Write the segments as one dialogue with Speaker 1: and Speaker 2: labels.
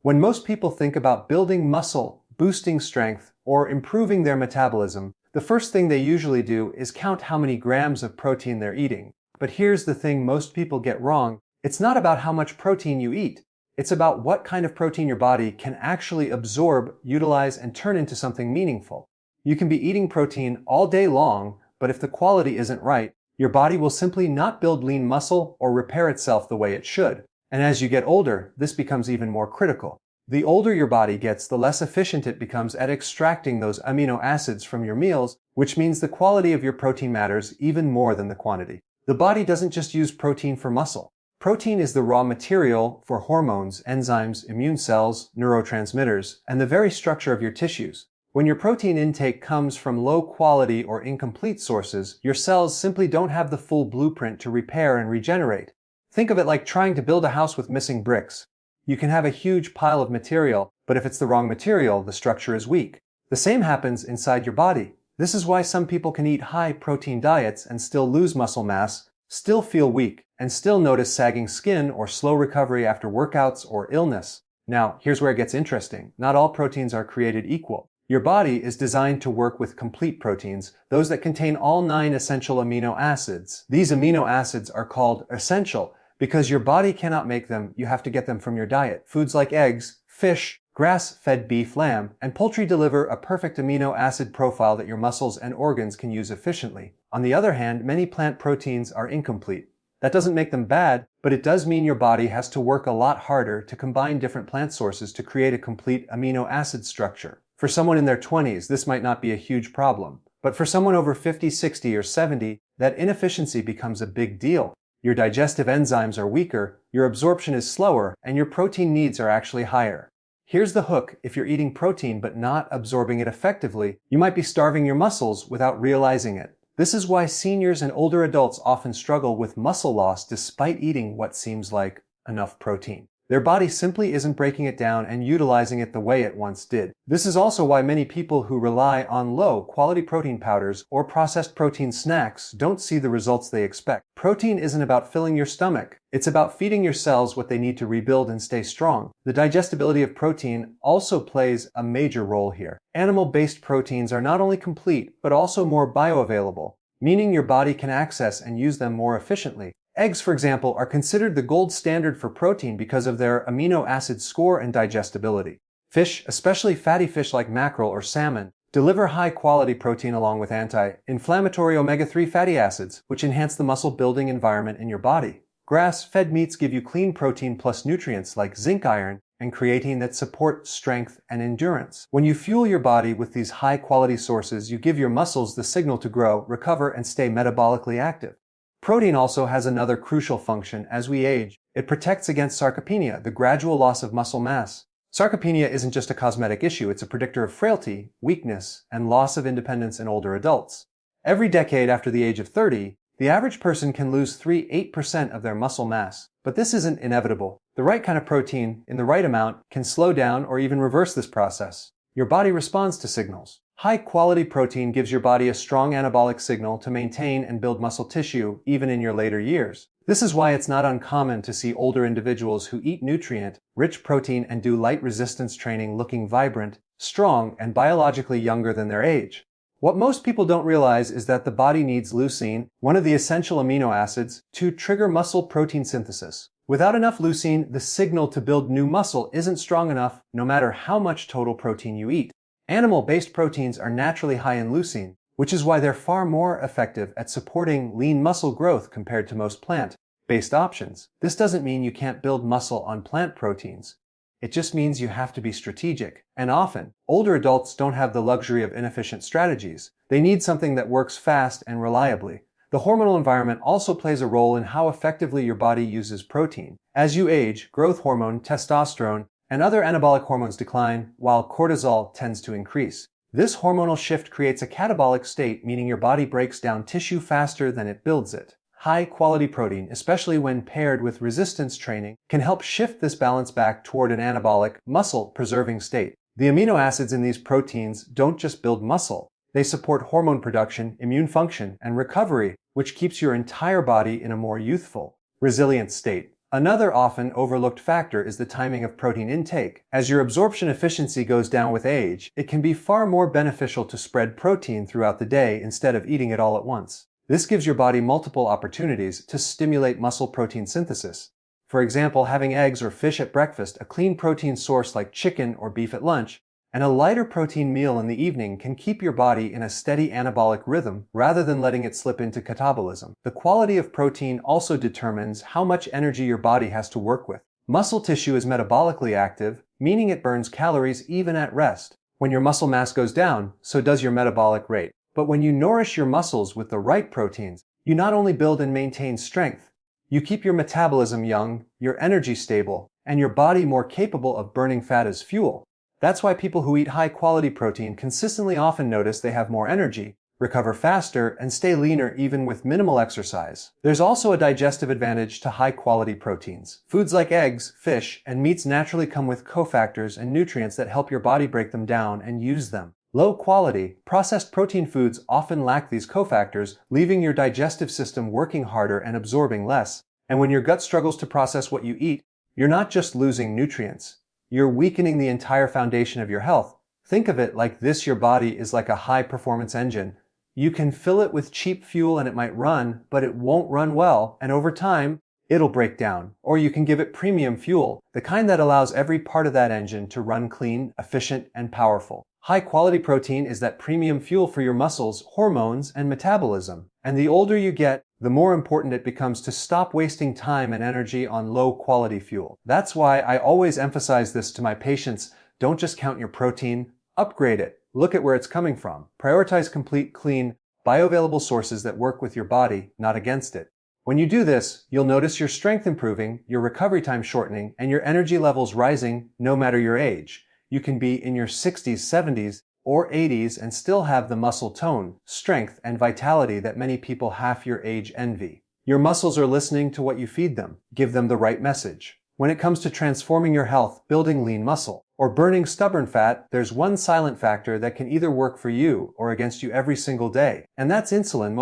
Speaker 1: When most people think about building muscle, boosting strength, or improving their metabolism, the first thing they usually do is count how many grams of protein they're eating. But here's the thing most people get wrong. It's not about how much protein you eat. It's about what kind of protein your body can actually absorb, utilize, and turn into something meaningful. You can be eating protein all day long, but if the quality isn't right, your body will simply not build lean muscle or repair itself the way it should. And as you get older, this becomes even more critical. The older your body gets, the less efficient it becomes at extracting those amino acids from your meals, which means the quality of your protein matters even more than the quantity. The body doesn't just use protein for muscle. Protein is the raw material for hormones, enzymes, immune cells, neurotransmitters, and the very structure of your tissues. When your protein intake comes from low quality or incomplete sources, your cells simply don't have the full blueprint to repair and regenerate. Think of it like trying to build a house with missing bricks. You can have a huge pile of material, but if it's the wrong material, the structure is weak. The same happens inside your body. This is why some people can eat high-protein diets and still lose muscle mass, still feel weak, and still notice sagging skin or slow recovery after workouts or illness. Now, here's where it gets interesting. Not all proteins are created equal. Your body is designed to work with complete proteins, those that contain all 9 essential amino acids. These amino acids are called essential because your body cannot make them. You have to get them from your diet. Foods like eggs, fish, grass-fed beef, lamb, and poultry deliver a perfect amino acid profile that your muscles and organs can use efficiently. On the other hand, many plant proteins are incomplete. That doesn't make them bad, but it does mean your body has to work a lot harder to combine different plant sources to create a complete amino acid structure. For someone in their 20s, this might not be a huge problem. But for someone over 50, 60, or 70, that inefficiency becomes a big deal. Your digestive enzymes are weaker, your absorption is slower, and your protein needs are actually higher. Here's the hook. If you're eating protein but not absorbing it effectively, you might be starving your muscles without realizing it. This is why seniors and older adults often struggle with muscle loss despite eating what seems like enough protein. Their body simply isn't breaking it down and utilizing it the way it once did. This is also why many people who rely on low-quality protein powders or processed protein snacks don't see the results they expect. Protein isn't about filling your stomach. It's about feeding your cells what they need to rebuild and stay strong. The digestibility of protein also plays a major role here. Animal-based proteins are not only complete, but also more bioavailable, meaning your body can access and use them more efficiently. Eggs, for example, are considered the gold standard for protein because of their amino acid score and digestibility. Fish, especially fatty fish like mackerel or salmon, deliver high-quality protein along with anti-inflammatory omega-3 fatty acids, which enhance the muscle-building environment in your body. Grass-fed meats give you clean protein plus nutrients like zinc, iron, and creatine that support strength and endurance. When you fuel your body with these high-quality sources, you give your muscles the signal to grow, recover, and stay metabolically active. Protein also has another crucial function. As we age, it protects against sarcopenia, the gradual loss of muscle mass. Sarcopenia isn't just a cosmetic issue, it's a predictor of frailty, weakness, and loss of independence in older adults. Every decade after the age of 30, the average person can lose 3–8% of their muscle mass. But this isn't inevitable. The right kind of protein, in the right amount, can slow down or even reverse this process. Your body responds to signals. High-quality protein gives your body a strong anabolic signal to maintain and build muscle tissue even in your later years. This is why it's not uncommon to see older individuals who eat nutrient-rich protein and do light resistance training looking vibrant, strong, and biologically younger than their age. What most people don't realize is that the body needs leucine, one of the essential amino acids, to trigger muscle protein synthesis. Without enough leucine, the signal to build new muscle isn't strong enough no matter how much total protein you eat. Animal-based proteins are naturally high in leucine, which is why they're far more effective at supporting lean muscle growth compared to most plant-based options. This doesn't mean you can't build muscle on plant proteins. It just means you have to be strategic. And often, older adults don't have the luxury of inefficient strategies. They need something that works fast and reliably. The hormonal environment also plays a role in how effectively your body uses protein. As you age, growth hormone, testosterone, and other anabolic hormones decline, while cortisol tends to increase. This hormonal shift creates a catabolic state, meaning your body breaks down tissue faster than it builds it. High-quality protein, especially when paired with resistance training, can help shift this balance back toward an anabolic, muscle-preserving state. The amino acids in these proteins don't just build muscle. They support hormone production, immune function, and recovery, which keeps your entire body in a more youthful, resilient state. Another often overlooked factor is the timing of protein intake. As your absorption efficiency goes down with age, it can be far more beneficial to spread protein throughout the day instead of eating it all at once. This gives your body multiple opportunities to stimulate muscle protein synthesis. For example, having eggs or fish at breakfast, a clean protein source like chicken or beef at lunch, and a lighter protein meal in the evening can keep your body in a steady anabolic rhythm rather than letting it slip into catabolism. The quality of protein also determines how much energy your body has to work with. Muscle tissue is metabolically active, meaning it burns calories even at rest. When your muscle mass goes down, so does your metabolic rate. But when you nourish your muscles with the right proteins, you not only build and maintain strength, you keep your metabolism young, your energy stable, and your body more capable of burning fat as fuel. That's why people who eat high-quality protein consistently often notice they have more energy, recover faster, and stay leaner even with minimal exercise. There's also a digestive advantage to high-quality proteins. Foods like eggs, fish, and meats naturally come with cofactors and nutrients that help your body break them down and use them. Low-quality, processed protein foods often lack these cofactors, leaving your digestive system working harder and absorbing less. And when your gut struggles to process what you eat, you're not just losing nutrients. You're weakening the entire foundation of your health. Think of it like this: your body is like a high-performance engine. You can fill it with cheap fuel and it might run, but it won't run well, and over time, it'll break down. Or you can give it premium fuel, the kind that allows every part of that engine to run clean, efficient, and powerful. High-quality protein is that premium fuel for your muscles, hormones, and metabolism. And the older you get, the more important it becomes to stop wasting time and energy on low-quality fuel. That's why I always emphasize this to my patients: don't just count your protein, upgrade it. Look at where it's coming from. Prioritize complete, clean, bioavailable sources that work with your body, not against it. When you do this, you'll notice your strength improving, your recovery time shortening, and your energy levels rising no matter your age. You can be in your 60s, 70s, or 80s and still have the muscle tone, strength, and vitality that many people half your age envy. Your muscles are listening to what you feed them. Give them the right message. When it comes to transforming your health, building lean muscle, or burning stubborn fat, there's one silent factor that can either work for you or against you every single day, and that's insulin.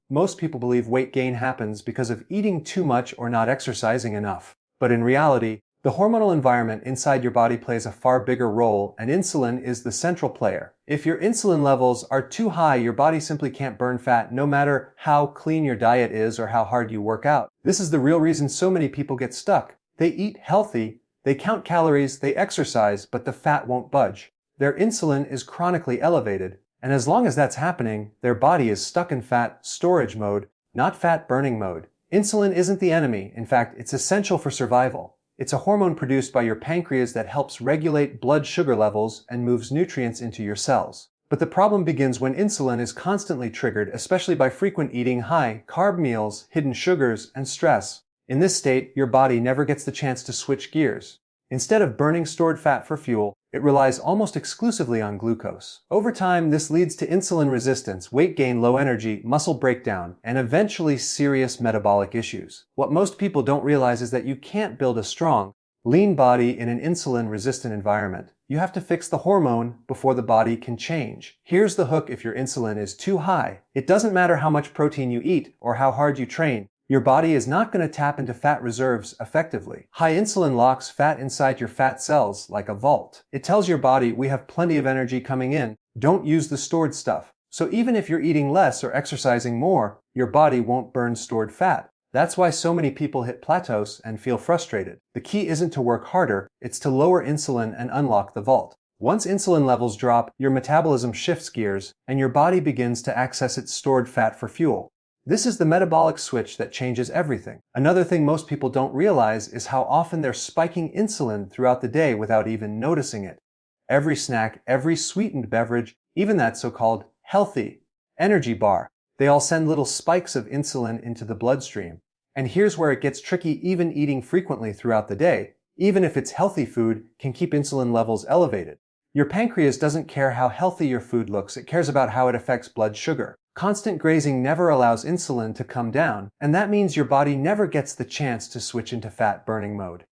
Speaker 1: Most people believe weight gain happens because of eating too much or not exercising enough. But in reality, the hormonal environment inside your body plays a far bigger role, and insulin is the central player. If your insulin levels are too high, your body simply can't burn fat no matter how clean your diet is or how hard you work out. This is the real reason so many people get stuck. They eat healthy, they count calories, they exercise, but the fat won't budge. Their insulin is chronically elevated, and as long as that's happening, their body is stuck in fat storage mode, not fat burning mode. Insulin isn't the enemy. In fact, it's essential for survival. It's a hormone produced by your pancreas that helps regulate blood sugar levels and moves nutrients into your cells. But the problem begins when insulin is constantly triggered, especially by frequent eating high-carb meals, hidden sugars, and stress. In this state, your body never gets the chance to switch gears. Instead of burning stored fat for fuel, it relies almost exclusively on glucose. Over time, this leads to insulin resistance, weight gain, low energy, muscle breakdown, and eventually serious metabolic issues. What most people don't realize is that you can't build a strong, lean body in an insulin-resistant environment. You have to fix the hormone before the body can change. Here's the hook: if your insulin is too high, it doesn't matter how much protein you eat or how hard you train. Your body is not going to tap into fat reserves effectively. High insulin locks fat inside your fat cells like a vault. It tells your body, we have plenty of energy coming in, don't use the stored stuff. So even if you're eating less or exercising more, your body won't burn stored fat. That's why so many people hit plateaus and feel frustrated. The key isn't to work harder, it's to lower insulin and unlock the vault. Once insulin levels drop, your metabolism shifts gears, and your body begins to access its stored fat for fuel. This is the metabolic switch that changes everything. Another thing most people don't realize is how often they're spiking insulin throughout the day without even noticing it. Every snack, every sweetened beverage, even that so-called healthy energy bar, they all send little spikes of insulin into the bloodstream. And here's where it gets tricky: even eating frequently throughout the day, even if it's healthy food, can keep insulin levels elevated. Your pancreas doesn't care how healthy your food looks, it cares about how it affects blood sugar. Constant grazing never allows insulin to come down, and that means your body never gets the chance to switch into fat burning mode.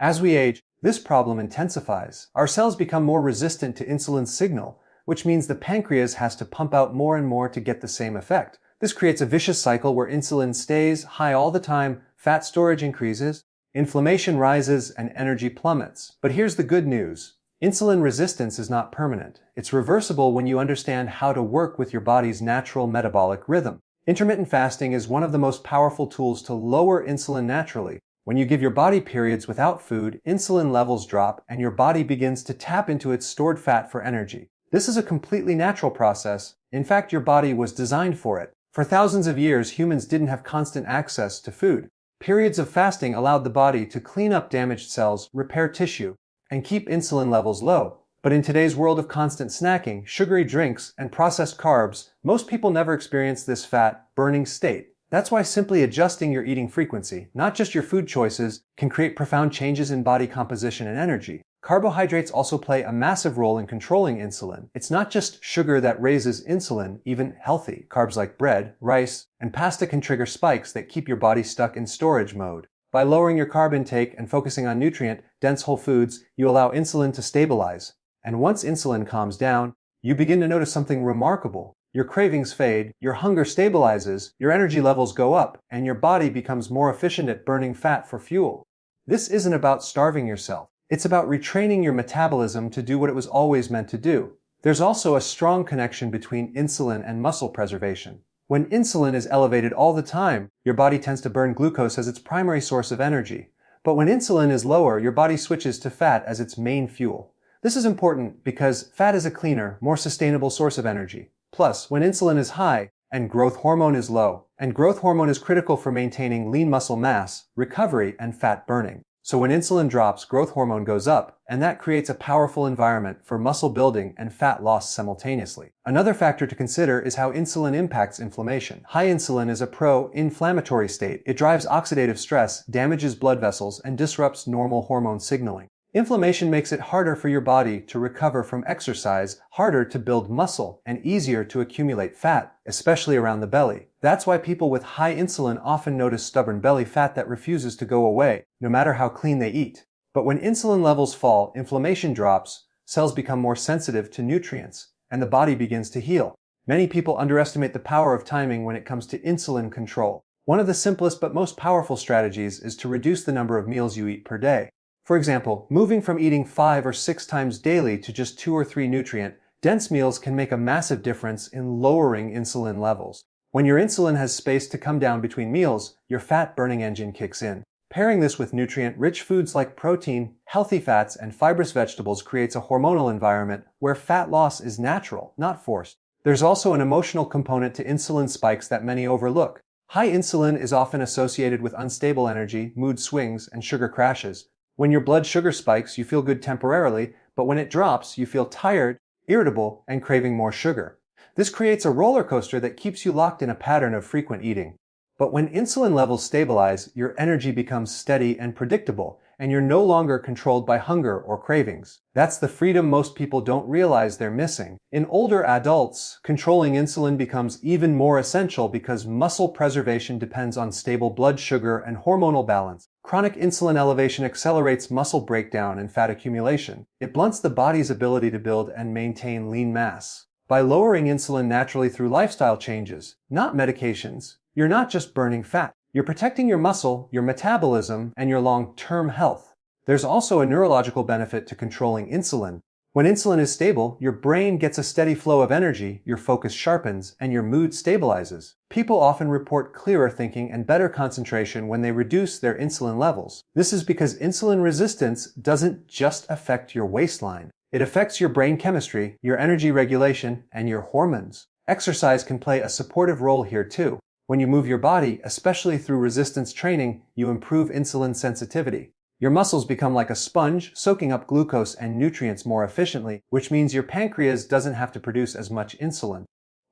Speaker 1: As we age, this problem intensifies. Our cells become more resistant to insulin's signal, which means the pancreas has to pump out more and more to get the same effect. This creates a vicious cycle where insulin stays high all the time, fat storage increases, Inflammation rises and energy plummets. But here's the good news. Insulin resistance is not permanent. It's reversible when you understand how to work with your body's natural metabolic rhythm. Intermittent fasting is one of the most powerful tools to lower insulin naturally. When you give your body periods without food, insulin levels drop and your body begins to tap into its stored fat for energy. This is a completely natural process. In fact, your body was designed for it. For thousands of years, humans didn't have constant access to food. Periods of fasting allowed the body to clean up damaged cells, repair tissue, and keep insulin levels low. But in today's world of constant snacking, sugary drinks, and processed carbs, most people never experience this fat-burning state. That's why simply adjusting your eating frequency, not just your food choices, can create profound changes in body composition and energy. Carbohydrates also play a massive role in controlling insulin. It's not just sugar that raises insulin, even healthy carbs like bread, rice, and pasta can trigger spikes that keep your body stuck in storage mode. By lowering your carb intake and focusing on nutrient-dense whole foods, you allow insulin to stabilize. And once insulin calms down, you begin to notice something remarkable. Your cravings fade, your hunger stabilizes, your energy levels go up, and your body becomes more efficient at burning fat for fuel. This isn't about starving yourself. It's about retraining your metabolism to do what it was always meant to do. There's also a strong connection between insulin and muscle preservation. When insulin is elevated all the time, your body tends to burn glucose as its primary source of energy. But when insulin is lower, your body switches to fat as its main fuel. This is important because fat is a cleaner, more sustainable source of energy. Plus, when insulin is high and growth hormone is low, and growth hormone is critical for maintaining lean muscle mass, recovery, and fat burning. So when insulin drops, growth hormone goes up, and that creates a powerful environment for muscle building and fat loss simultaneously. Another factor to consider is how insulin impacts inflammation. High insulin is a pro-inflammatory state. It drives oxidative stress, damages blood vessels, and disrupts normal hormone signaling. Inflammation makes it harder for your body to recover from exercise, harder to build muscle, and easier to accumulate fat, especially around the belly. That's why people with high insulin often notice stubborn belly fat that refuses to go away, no matter how clean they eat. But when insulin levels fall, inflammation drops, cells become more sensitive to nutrients, and the body begins to heal. Many people underestimate the power of timing when it comes to insulin control. One of the simplest but most powerful strategies is to reduce the number of meals you eat per day. For example, moving from eating 5 or 6 times daily to just 2 or 3 nutrient-dense meals can make a massive difference in lowering insulin levels. When your insulin has space to come down between meals, your fat-burning engine kicks in. Pairing this with nutrient-rich foods like protein, healthy fats, and fibrous vegetables creates a hormonal environment where fat loss is natural, not forced. There's also an emotional component to insulin spikes that many overlook. High insulin is often associated with unstable energy, mood swings, and sugar crashes. When your blood sugar spikes, you feel good temporarily, but when it drops, you feel tired, irritable, and craving more sugar. This creates a roller coaster that keeps you locked in a pattern of frequent eating. But when insulin levels stabilize, your energy becomes steady and predictable, and you're no longer controlled by hunger or cravings. That's the freedom most people don't realize they're missing. In older adults, controlling insulin becomes even more essential because muscle preservation depends on stable blood sugar and hormonal balance. Chronic insulin elevation accelerates muscle breakdown and fat accumulation. It blunts the body's ability to build and maintain lean mass. By lowering insulin naturally through lifestyle changes, not medications, you're not just burning fat. You're protecting your muscle, your metabolism, and your long-term health. There's also a neurological benefit to controlling insulin. When insulin is stable, your brain gets a steady flow of energy, your focus sharpens, and your mood stabilizes. People often report clearer thinking and better concentration when they reduce their insulin levels. This is because insulin resistance doesn't just affect your waistline. It affects your brain chemistry, your energy regulation, and your hormones. Exercise can play a supportive role here too. When you move your body, especially through resistance training, you improve insulin sensitivity. Your muscles become like a sponge, soaking up glucose and nutrients more efficiently, which means your pancreas doesn't have to produce as much insulin.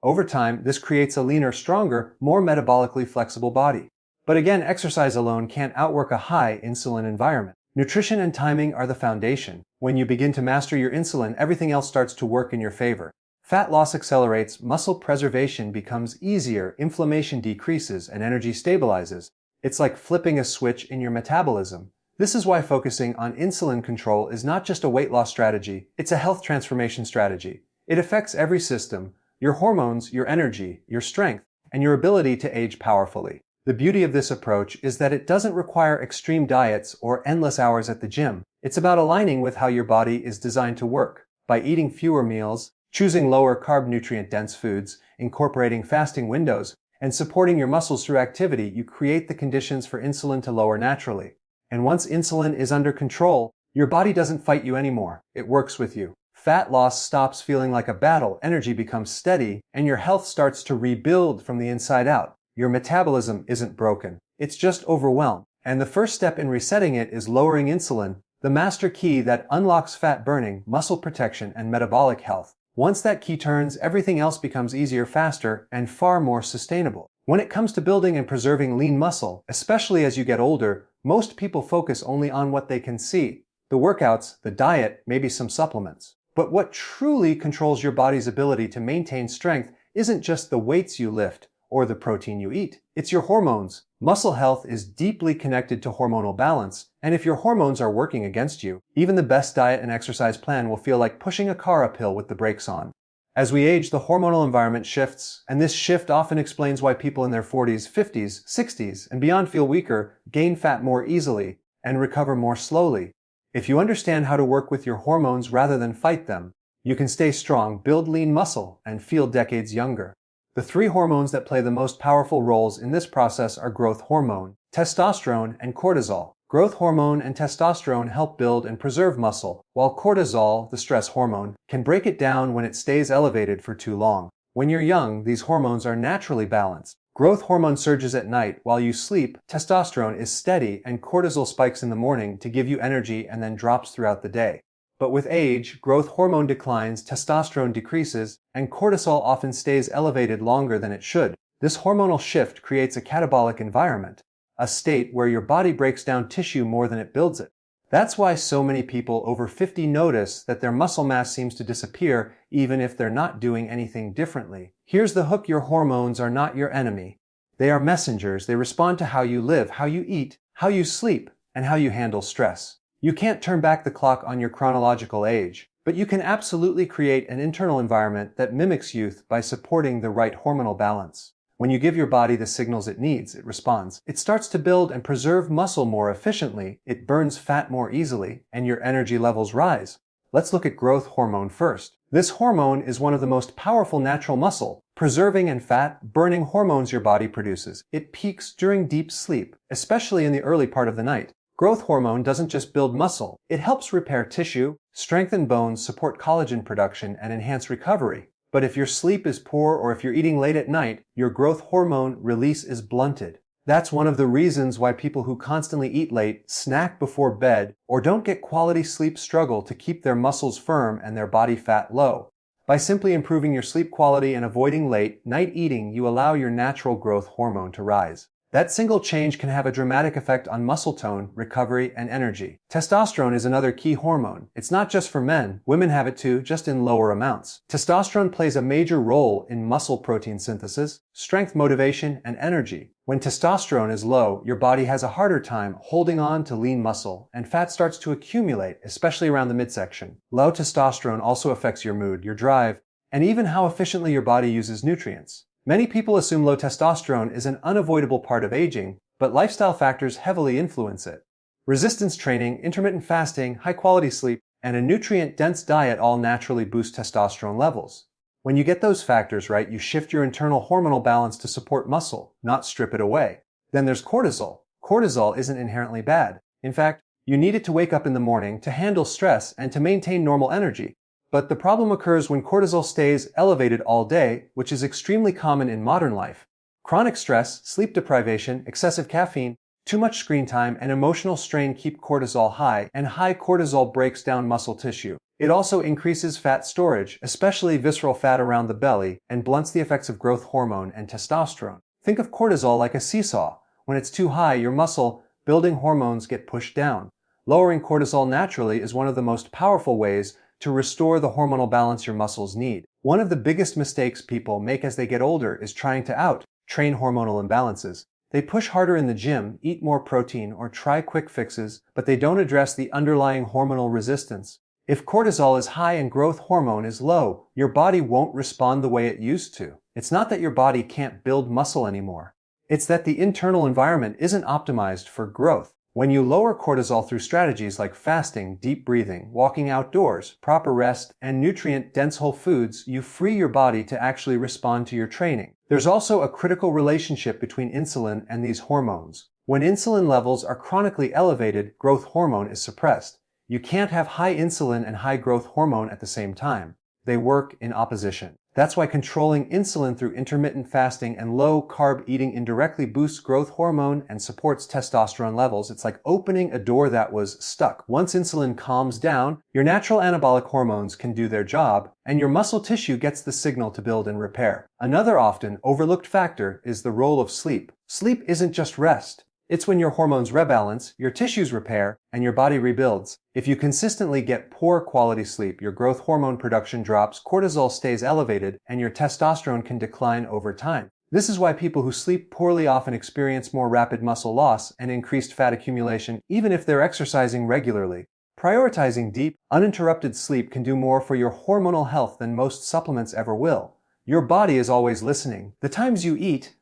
Speaker 1: Over time, this creates a leaner, stronger, more metabolically flexible body. But again, exercise alone can't outwork a high insulin environment. Nutrition and timing are the foundation. When you begin to master your insulin, everything else starts to work in your favor. Fat loss accelerates, muscle preservation becomes easier, inflammation decreases, and energy stabilizes. It's like flipping a switch in your metabolism. This is why focusing on insulin control is not just a weight loss strategy, it's a health transformation strategy. It affects every system, your hormones, your energy, your strength, and your ability to age powerfully. The beauty of this approach is that it doesn't require extreme diets or endless hours at the gym. It's about aligning with how your body is designed to work. By eating fewer meals, choosing lower carb nutrient-dense foods, incorporating fasting windows, and supporting your muscles through activity, you create the conditions for insulin to lower naturally. And once insulin is under control, your body doesn't fight you anymore. It works with you. Fat loss stops feeling like a battle, energy becomes steady, and your health starts to rebuild from the inside out. Your metabolism isn't broken. It's just overwhelmed. And the first step in resetting it is lowering insulin, the master key that unlocks fat burning, muscle protection, and metabolic health. Once that key turns, everything else becomes easier, faster, and far more sustainable. When it comes to building and preserving lean muscle, especially as you get older, most people focus only on what they can see. The workouts, the diet, maybe some supplements. But what truly controls your body's ability to maintain strength isn't just the weights you lift or the protein you eat. It's your hormones. Muscle health is deeply connected to hormonal balance, and if your hormones are working against you, even the best diet and exercise plan will feel like pushing a car uphill with the brakes on. As we age, the hormonal environment shifts, and this shift often explains why people in their 40s, 50s, 60s, and beyond feel weaker, gain fat more easily, and recover more slowly. If you understand how to work with your hormones rather than fight them, you can stay strong, build lean muscle, and feel decades younger. The three hormones that play the most powerful roles in this process are growth hormone, testosterone, and cortisol. Growth hormone and testosterone help build and preserve muscle, while cortisol, the stress hormone, can break it down when it stays elevated for too long. When you're young, these hormones are naturally balanced. Growth hormone surges at night while you sleep, testosterone is steady, and cortisol spikes in the morning to give you energy and then drops throughout the day. But with age, growth hormone declines, testosterone decreases, and cortisol often stays elevated longer than it should. This hormonal shift creates a catabolic environment, a state where your body breaks down tissue more than it builds it. That's why so many people over 50 notice that their muscle mass seems to disappear even if they're not doing anything differently. Here's the hook: your hormones are not your enemy. They are messengers. They respond to how you live, how you eat, how you sleep, and how you handle stress. You can't turn back the clock on your chronological age, but you can absolutely create an internal environment that mimics youth by supporting the right hormonal balance. When you give your body the signals it needs, it responds. It starts to build and preserve muscle more efficiently, it burns fat more easily, and your energy levels rise. Let's look at growth hormone first. This hormone is one of the most powerful natural muscle preserving and fat burning hormones your body produces. It peaks during deep sleep, especially in the early part of the night. Growth hormone doesn't just build muscle, it helps repair tissue, strengthen bones, support collagen production, and enhance recovery. But if your sleep is poor or if you're eating late at night, your growth hormone release is blunted. That's one of the reasons why people who constantly eat late, snack before bed, or don't get quality sleep struggle to keep their muscles firm and their body fat low. By simply improving your sleep quality and avoiding late night eating, you allow your natural growth hormone to rise. That single change can have a dramatic effect on muscle tone, recovery, and energy. Testosterone is another key hormone. It's not just for men. Women have it too, just in lower amounts. Testosterone plays a major role in muscle protein synthesis, strength, motivation, and energy. When testosterone is low, your body has a harder time holding on to lean muscle, and fat starts to accumulate, especially around the midsection. Low testosterone also affects your mood, your drive, and even how efficiently your body uses nutrients. Many people assume low testosterone is an unavoidable part of aging, but lifestyle factors heavily influence it. Resistance training, intermittent fasting, high-quality sleep, and a nutrient-dense diet all naturally boost testosterone levels. When you get those factors right, you shift your internal hormonal balance to support muscle, not strip it away. Then there's cortisol. Cortisol isn't inherently bad. In fact, you need it to wake up in the morning, to handle stress, and to maintain normal energy. But the problem occurs when cortisol stays elevated all day, which is extremely common in modern life. Chronic stress, sleep deprivation, excessive caffeine, too much screen time, and emotional strain keep cortisol high, and high cortisol breaks down muscle tissue. It also increases fat storage, especially visceral fat around the belly, and blunts the effects of growth hormone and testosterone. Think of cortisol like a seesaw. When it's too high, your muscle-building hormones get pushed down. Lowering cortisol naturally is one of the most powerful ways to restore the hormonal balance your muscles need. One of the biggest mistakes people make as they get older is trying to out-train hormonal imbalances. They push harder in the gym, eat more protein, or try quick fixes, but they don't address the underlying hormonal resistance. If cortisol is high and growth hormone is low, your body won't respond the way it used to. It's not that your body can't build muscle anymore. It's that the internal environment isn't optimized for growth. When you lower cortisol through strategies like fasting, deep breathing, walking outdoors, proper rest, and nutrient-dense whole foods, you free your body to actually respond to your training. There's also a critical relationship between insulin and these hormones. When insulin levels are chronically elevated, growth hormone is suppressed. You can't have high insulin and high growth hormone at the same time. They work in opposition. That's why controlling insulin through intermittent fasting and low-carb eating indirectly boosts growth hormone and supports testosterone levels. It's like opening a door that was stuck. Once insulin calms down, your natural anabolic hormones can do their job, and your muscle tissue gets the signal to build and repair. Another often overlooked factor is the role of sleep. Sleep isn't just rest. It's when your hormones rebalance, your tissues repair, and your body rebuilds. If you consistently get poor quality sleep, your growth hormone production drops, cortisol stays elevated, and your testosterone can decline over time. This is why people who sleep poorly often experience more rapid muscle loss and increased fat accumulation, even if they're exercising regularly. Prioritizing deep, uninterrupted sleep can do more for your hormonal health than most supplements ever will. Your body is always listening. The times you eat,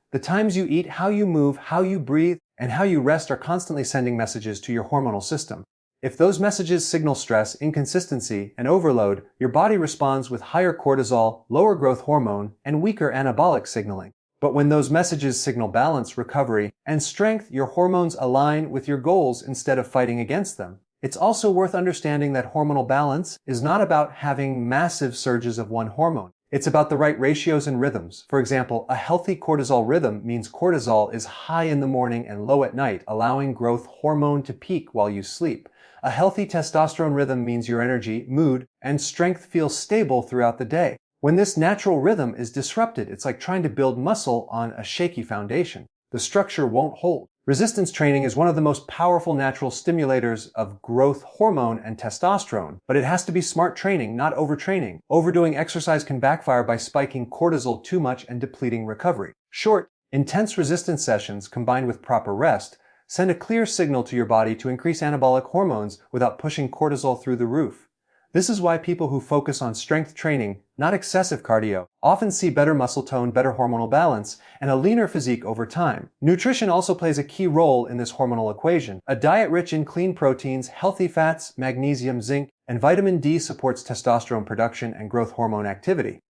Speaker 1: how you move, how you breathe, and how you rest are constantly sending messages to your hormonal system. If those messages signal stress, inconsistency, and overload, your body responds with higher cortisol, lower growth hormone, and weaker anabolic signaling. But when those messages signal balance, recovery, and strength, your hormones align with your goals instead of fighting against them. It's also worth understanding that hormonal balance is not about having massive surges of one hormone. It's about the right ratios and rhythms. For example, a healthy cortisol rhythm means cortisol is high in the morning and low at night, allowing growth hormone to peak while you sleep. A healthy testosterone rhythm means your energy, mood, and strength feel stable throughout the day. When this natural rhythm is disrupted, it's like trying to build muscle on a shaky foundation. The structure won't hold. Resistance training is one of the most powerful natural stimulators of growth hormone and testosterone, but it has to be smart training, not overtraining. Overdoing exercise can backfire by spiking cortisol too much and depleting recovery. Short, intense resistance sessions combined with proper rest send a clear signal to your body to increase anabolic hormones without pushing cortisol through the roof. This is why people who focus on strength training, not excessive cardio, often see better muscle tone, better hormonal balance, and a leaner physique over time. Nutrition also plays a key role in this hormonal equation. A diet rich in clean proteins, healthy fats, magnesium, zinc, and vitamin D supports testosterone production and growth hormone activity.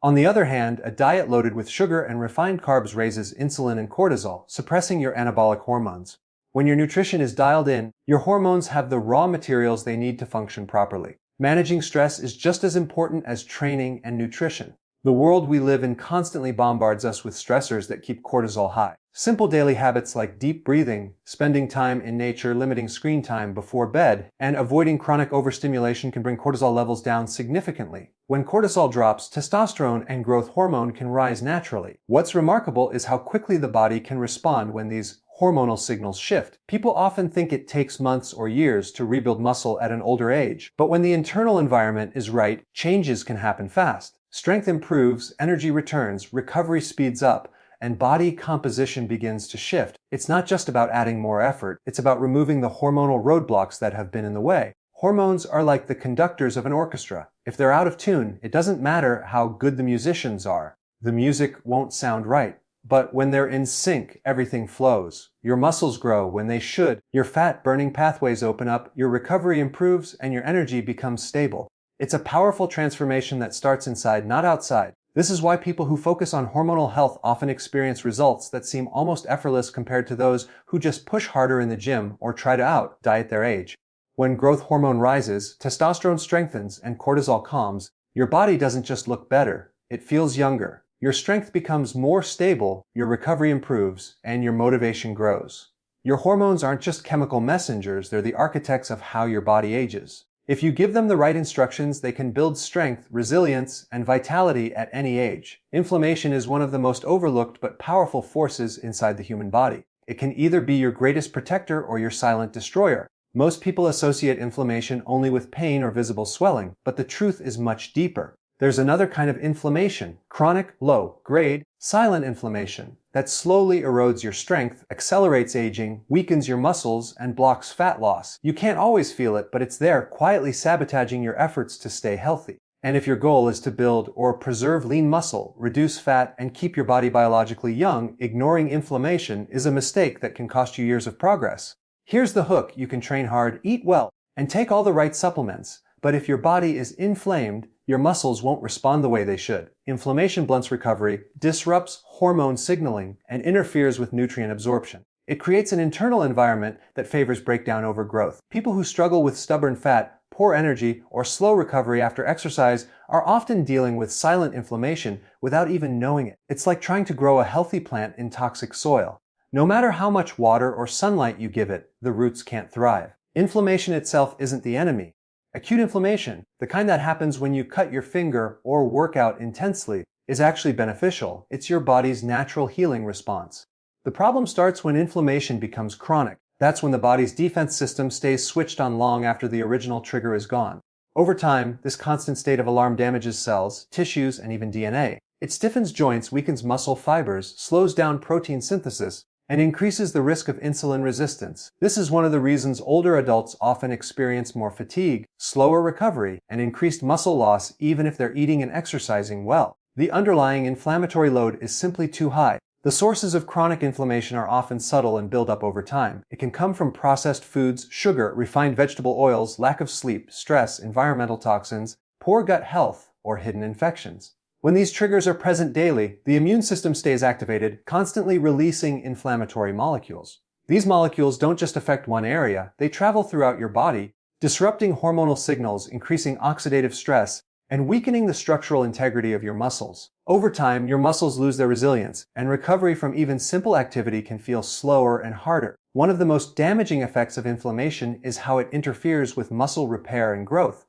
Speaker 1: On the other hand, a diet loaded with sugar and refined carbs raises insulin and cortisol, suppressing your anabolic hormones. When your nutrition is dialed in, your hormones have the raw materials they need to function properly. Managing stress is just as important as training and nutrition. The world we live in constantly bombards us with stressors that keep cortisol high. Simple daily habits like deep breathing, spending time in nature, limiting screen time before bed, and avoiding chronic overstimulation can bring cortisol levels down significantly. When cortisol drops, testosterone and growth hormone can rise naturally. What's remarkable is how quickly the body can respond when these hormonal signals shift. People often think it takes months or years to rebuild muscle at an older age, but when the internal environment is right, changes can happen fast. Strength improves, energy returns, recovery speeds up, and body composition begins to shift. It's not just about adding more effort, it's about removing the hormonal roadblocks that have been in the way. Hormones are like the conductors of an orchestra. If they're out of tune, it doesn't matter how good the musicians are. The music won't sound right. But when they're in sync, everything flows. Your muscles grow when they should, your fat-burning pathways open up, your recovery improves, and your energy becomes stable. It's a powerful transformation that starts inside, not outside. This is why people who focus on hormonal health often experience results that seem almost effortless compared to those who just push harder in the gym or try to out-diet their age. When growth hormone rises, testosterone strengthens, and cortisol calms, your body doesn't just look better, it feels younger. Your strength becomes more stable, your recovery improves, and your motivation grows. Your hormones aren't just chemical messengers, they're the architects of how your body ages. If you give them the right instructions, they can build strength, resilience, and vitality at any age. Inflammation is one of the most overlooked but powerful forces inside the human body. It can either be your greatest protector or your silent destroyer. Most people associate inflammation only with pain or visible swelling, but the truth is much deeper. There's another kind of inflammation, chronic, low-grade, silent inflammation, that slowly erodes your strength, accelerates aging, weakens your muscles, and blocks fat loss. You can't always feel it, but it's there, quietly sabotaging your efforts to stay healthy. And if your goal is to build or preserve lean muscle, reduce fat, and keep your body biologically young, ignoring inflammation is a mistake that can cost you years of progress. Here's the hook: you can train hard, eat well, and take all the right supplements, but if your body is inflamed, your muscles won't respond the way they should. Inflammation blunts recovery, disrupts hormone signaling, and interferes with nutrient absorption. It creates an internal environment that favors breakdown over growth. People who struggle with stubborn fat, poor energy, or slow recovery after exercise are often dealing with silent inflammation without even knowing it. It's like trying to grow a healthy plant in toxic soil. No matter how much water or sunlight you give it, the roots can't thrive. Inflammation itself isn't the enemy. Acute inflammation, the kind that happens when you cut your finger or work out intensely, is actually beneficial. It's your body's natural healing response. The problem starts when inflammation becomes chronic. That's when the body's defense system stays switched on long after the original trigger is gone. Over time, this constant state of alarm damages cells, tissues, and even DNA. It stiffens joints, weakens muscle fibers, slows down protein synthesis, and increases the risk of insulin resistance. This is one of the reasons older adults often experience more fatigue, slower recovery, and increased muscle loss even if they're eating and exercising well. The underlying inflammatory load is simply too high. The sources of chronic inflammation are often subtle and build up over time. It can come from processed foods, sugar, refined vegetable oils, lack of sleep, stress, environmental toxins, poor gut health, or hidden infections. When these triggers are present daily, the immune system stays activated, constantly releasing inflammatory molecules. These molecules don't just affect one area, they travel throughout your body, disrupting hormonal signals, increasing oxidative stress, and weakening the structural integrity of your muscles. Over time, your muscles lose their resilience, and recovery from even simple activity can feel slower and harder. One of the most damaging effects of inflammation is how it interferes with muscle repair and growth.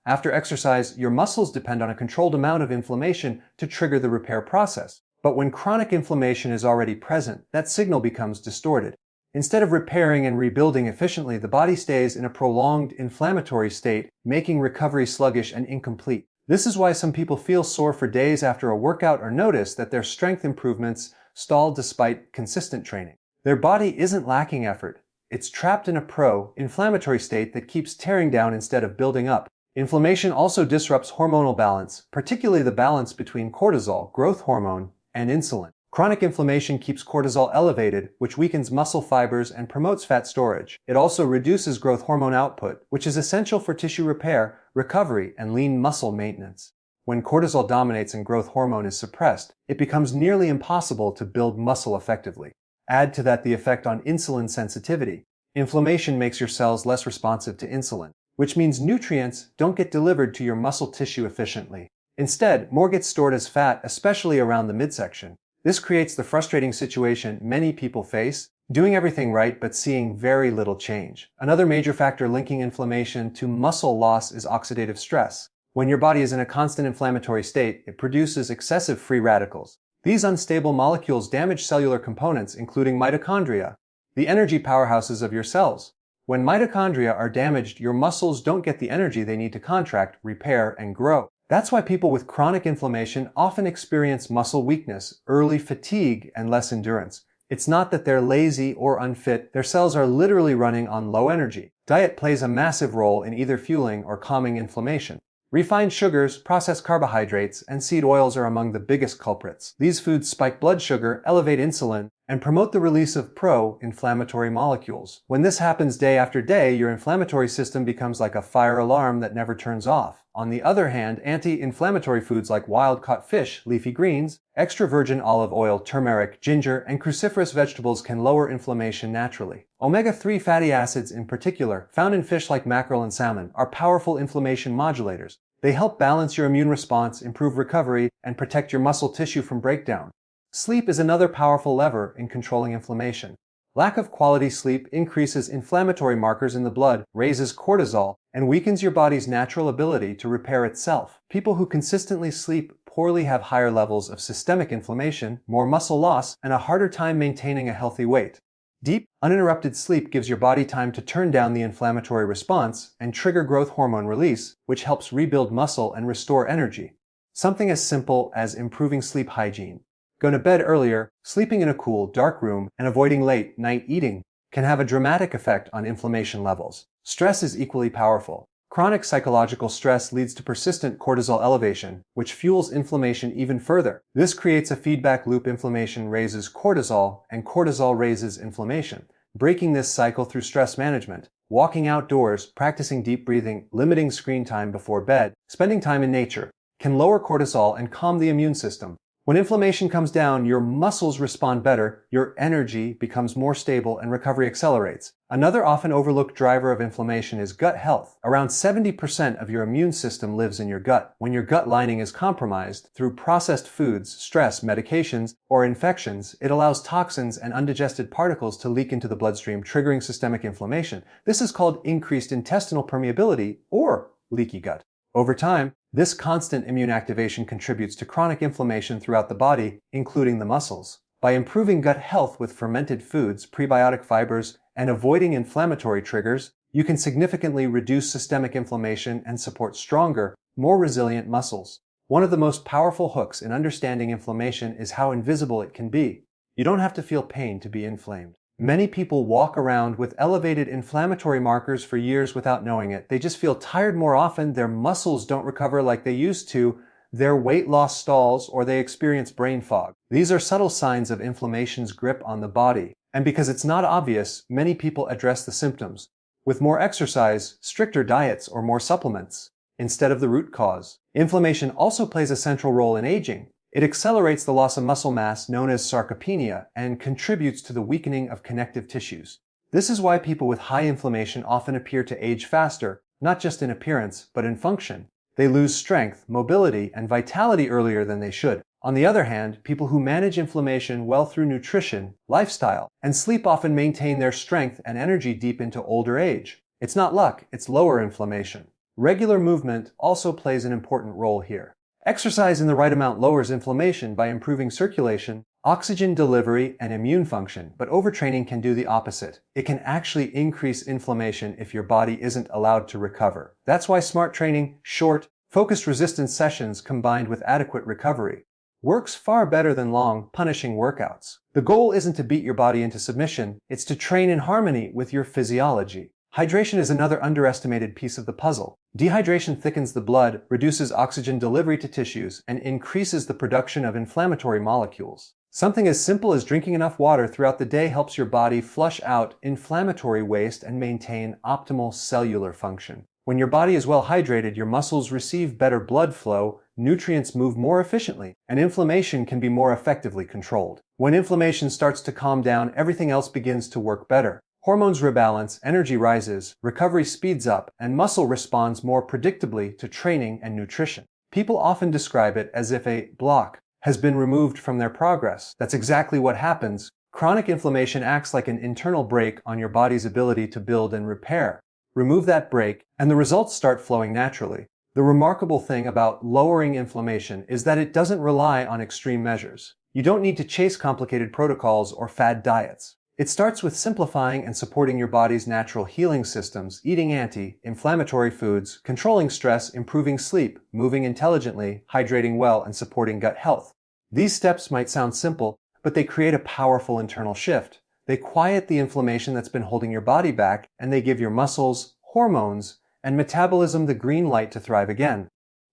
Speaker 1: After exercise, your muscles depend on a controlled amount of inflammation to trigger the repair process. But when chronic inflammation is already present, that signal becomes distorted. Instead of repairing and rebuilding efficiently, the body stays in a prolonged inflammatory state, making recovery sluggish and incomplete. This is why some people feel sore for days after a workout or notice that their strength improvements stall despite consistent training. Their body isn't lacking effort. It's trapped in a pro-inflammatory state that keeps tearing down instead of building up. Inflammation also disrupts hormonal balance, particularly the balance between cortisol, growth hormone, and insulin. Chronic inflammation keeps cortisol elevated, which weakens muscle fibers and promotes fat storage. It also reduces growth hormone output, which is essential for tissue repair, recovery, and lean muscle maintenance. When cortisol dominates and growth hormone is suppressed, it becomes nearly impossible to build muscle effectively. Add to that the effect on insulin sensitivity. Inflammation makes your cells less responsive to insulin, which means nutrients don't get delivered to your muscle tissue efficiently. Instead, more gets stored as fat, especially around the midsection. This creates the frustrating situation many people face, doing everything right but seeing very little change. Another major factor linking inflammation to muscle loss is oxidative stress. When your body is in a constant inflammatory state, it produces excessive free radicals. These unstable molecules damage cellular components, including mitochondria, the energy powerhouses of your cells. When mitochondria are damaged, your muscles don't get the energy they need to contract, repair, and grow. That's why people with chronic inflammation often experience muscle weakness, early fatigue, and less endurance. It's not that they're lazy or unfit, their cells are literally running on low energy. Diet plays a massive role in either fueling or calming inflammation. Refined sugars, processed carbohydrates, and seed oils are among the biggest culprits. These foods spike blood sugar, elevate insulin, and promote the release of pro-inflammatory molecules. When this happens day after day, your inflammatory system becomes like a fire alarm that never turns off. On the other hand, anti-inflammatory foods like wild-caught fish, leafy greens, extra virgin olive oil, turmeric, ginger, and cruciferous vegetables can lower inflammation naturally. Omega-3 fatty acids in particular, found in fish like mackerel and salmon, are powerful inflammation modulators. They help balance your immune response, improve recovery, and protect your muscle tissue from breakdown. Sleep is another powerful lever in controlling inflammation. Lack of quality sleep increases inflammatory markers in the blood, raises cortisol, and weakens your body's natural ability to repair itself. People who consistently sleep poorly have higher levels of systemic inflammation, more muscle loss, and a harder time maintaining a healthy weight. Deep, uninterrupted sleep gives your body time to turn down the inflammatory response and trigger growth hormone release, which helps rebuild muscle and restore energy. Something as simple as improving sleep hygiene. Going to bed earlier, sleeping in a cool, dark room, and avoiding late-night eating can have a dramatic effect on inflammation levels. Stress is equally powerful. Chronic psychological stress leads to persistent cortisol elevation, which fuels inflammation even further. This creates a feedback loop. Inflammation raises cortisol, and cortisol raises inflammation. Breaking this cycle through stress management, walking outdoors, practicing deep breathing, limiting screen time before bed, spending time in nature, can lower cortisol and calm the immune system. When inflammation comes down, your muscles respond better, your energy becomes more stable, and recovery accelerates. Another often overlooked driver of inflammation is gut health. Around 70% of your immune system lives in your gut. When your gut lining is compromised through processed foods, stress, medications, or infections, it allows toxins and undigested particles to leak into the bloodstream, triggering systemic inflammation. This is called increased intestinal permeability or leaky gut. Over time, this constant immune activation contributes to chronic inflammation throughout the body, including the muscles. By improving gut health with fermented foods, prebiotic fibers, and avoiding inflammatory triggers, you can significantly reduce systemic inflammation and support stronger, more resilient muscles. One of the most powerful hooks in understanding inflammation is how invisible it can be. You don't have to feel pain to be inflamed. Many people walk around with elevated inflammatory markers for years without knowing it. They just feel tired more often, their muscles don't recover like they used to, their weight loss stalls, or they experience brain fog. These are subtle signs of inflammation's grip on the body. And because it's not obvious, many people address the symptoms with more exercise, stricter diets, or more supplements instead of the root cause. Inflammation also plays a central role in aging. It accelerates the loss of muscle mass, known as sarcopenia, and contributes to the weakening of connective tissues. This is why people with high inflammation often appear to age faster, not just in appearance, but in function. They lose strength, mobility, and vitality earlier than they should. On the other hand, people who manage inflammation well through nutrition, lifestyle, and sleep often maintain their strength and energy deep into older age. It's not luck, it's lower inflammation. Regular movement also plays an important role here. Exercise in the right amount lowers inflammation by improving circulation, oxygen delivery, and immune function, but overtraining can do the opposite. It can actually increase inflammation if your body isn't allowed to recover. That's why smart training, short, focused resistance sessions combined with adequate recovery works far better than long, punishing workouts. The goal isn't to beat your body into submission, it's to train in harmony with your physiology. Hydration is another underestimated piece of the puzzle. Dehydration thickens the blood, reduces oxygen delivery to tissues, and increases the production of inflammatory molecules. Something as simple as drinking enough water throughout the day helps your body flush out inflammatory waste and maintain optimal cellular function. When your body is well hydrated, your muscles receive better blood flow, nutrients move more efficiently, and inflammation can be more effectively controlled. When inflammation starts to calm down, everything else begins to work better. Hormones rebalance, energy rises, recovery speeds up, and muscle responds more predictably to training and nutrition. People often describe it as if a block has been removed from their progress. That's exactly what happens. Chronic inflammation acts like an internal brake on your body's ability to build and repair. Remove that brake, and the results start flowing naturally. The remarkable thing about lowering inflammation is that it doesn't rely on extreme measures. You don't need to chase complicated protocols or fad diets. It starts with simplifying and supporting your body's natural healing systems, eating anti-inflammatory foods, controlling stress, improving sleep, moving intelligently, hydrating well, and supporting gut health. These steps might sound simple, but they create a powerful internal shift. They quiet the inflammation that's been holding your body back, and they give your muscles, hormones, and metabolism the green light to thrive again.